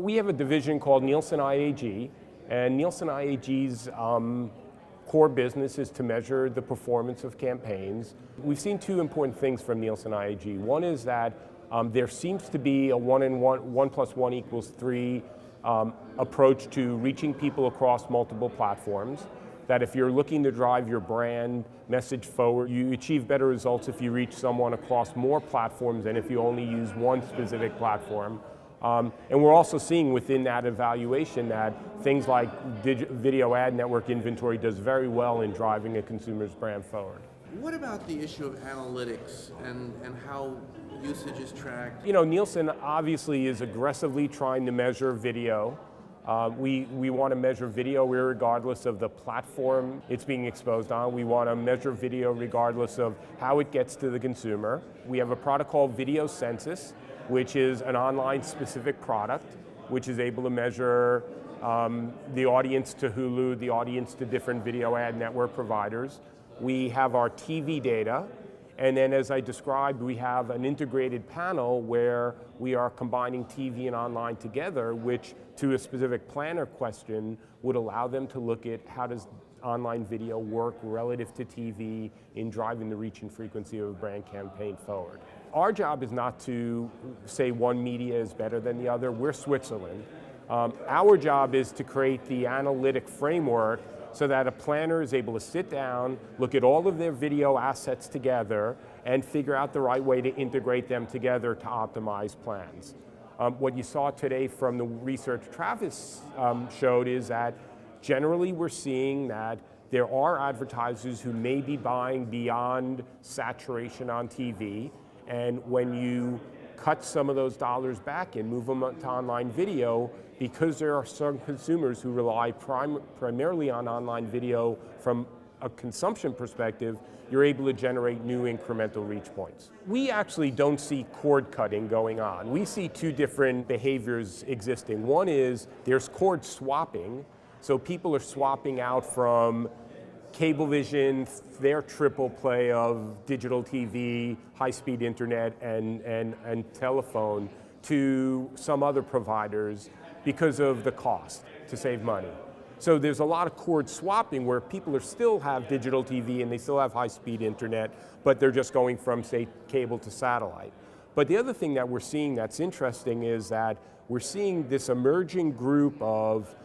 We have a division called Nielsen IAG, and Nielsen IAG's core business is to measure the performance of campaigns. We've seen two important things from Nielsen IAG. One is that there seems to be a 1 plus 1 equals 3 approach to reaching people across multiple platforms. That if you're looking to drive your brand message forward, you achieve better results if you reach someone across more platforms than if you only use one specific platform. And we're also seeing within that evaluation that things like video ad network inventory does very well in driving a consumer's brand forward. What about the issue of analytics and how usage is tracked? You know, Nielsen obviously is aggressively trying to measure video. We want to measure video regardless of the platform it's being exposed on. We want to measure video regardless of how it gets to the consumer. We have a product called Video Census, which is an online specific product, which is able to measure the audience to Hulu, the audience to different video ad network providers. We have our TV data, and then as I described, we have an integrated panel where we are combining TV and online together, which to a specific planner question would allow them to look at how does online video work relative to TV in driving the reach and frequency of a brand campaign forward. Our job is not to say one media is better than the other. We're Switzerland. Our job is to create the analytic framework so that a planner is able to sit down, look at all of their video assets together, and figure out the right way to integrate them together to optimize plans. What you saw today from the research Travis showed is that generally we're seeing that there are advertisers who may be buying beyond saturation on TV, and when you cut some of those dollars back and move them to online video, because there are some consumers who rely primarily on online video from a consumption perspective, you're able to generate new incremental reach points. We actually don't see cord cutting going on. We see two different behaviors existing. One is there's cord swapping, so people are swapping out from Cablevision, their triple play of digital TV, high-speed internet, and telephone to some other providers because of the cost to save money. So there's a lot of cord swapping where people still have digital TV and they still have high-speed internet, but they're just going from, say, cable to satellite. But the other thing that we're seeing that's interesting is that we're seeing this emerging group of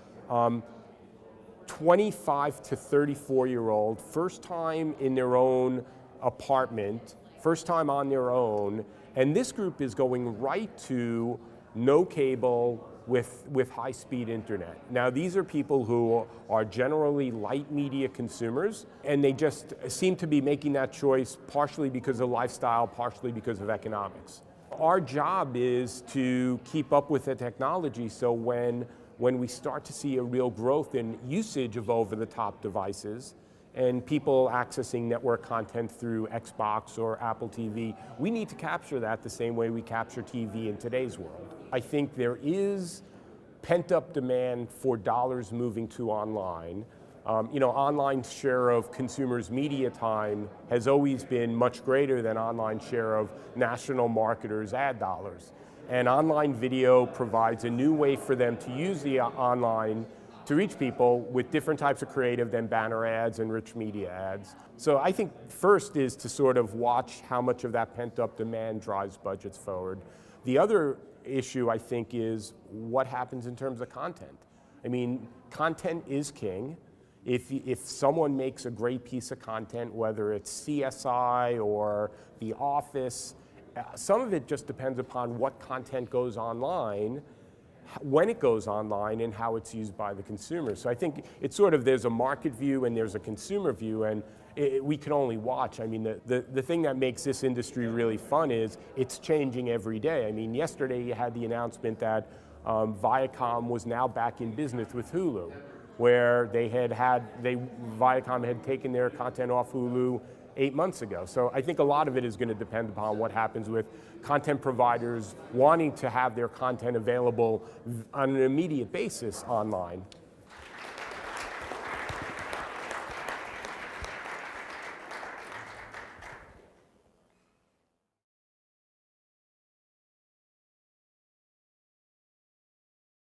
25 to 34-year-old, first time in their own apartment, first time on their own, and this group is going right to no cable with high-speed internet. Now these are people who are generally light media consumers, and they just seem to be making that choice partially because of lifestyle, partially because of economics. Our job is to keep up with the technology, so when we start to see a real growth in usage of over-the-top devices and people accessing network content through Xbox or Apple TV, we need to capture that the same way we capture TV in today's world. I think there is pent-up demand for dollars moving to online. Online share of consumers' media time has always been much greater than online share of national marketers' ad dollars. And online video provides a new way for them to use the online to reach people with different types of creative than banner ads and rich media ads. So I think first is to sort of watch how much of that pent-up demand drives budgets forward. The other issue, I think, is what happens in terms of content. I mean, content is king. If someone makes a great piece of content, whether it's CSI or The Office, some of it just depends upon what content goes online, when it goes online, and how it's used by the consumer. So I think it's sort of, there's a market view and there's a consumer view, and we can only watch. I mean, the thing that makes this industry really fun is it's changing every day. I mean, yesterday you had the announcement that Viacom was now back in business with Hulu, where Viacom had taken their content off Hulu 8 months ago. So I think a lot of it is going to depend upon what happens with content providers wanting to have their content available on an immediate basis online.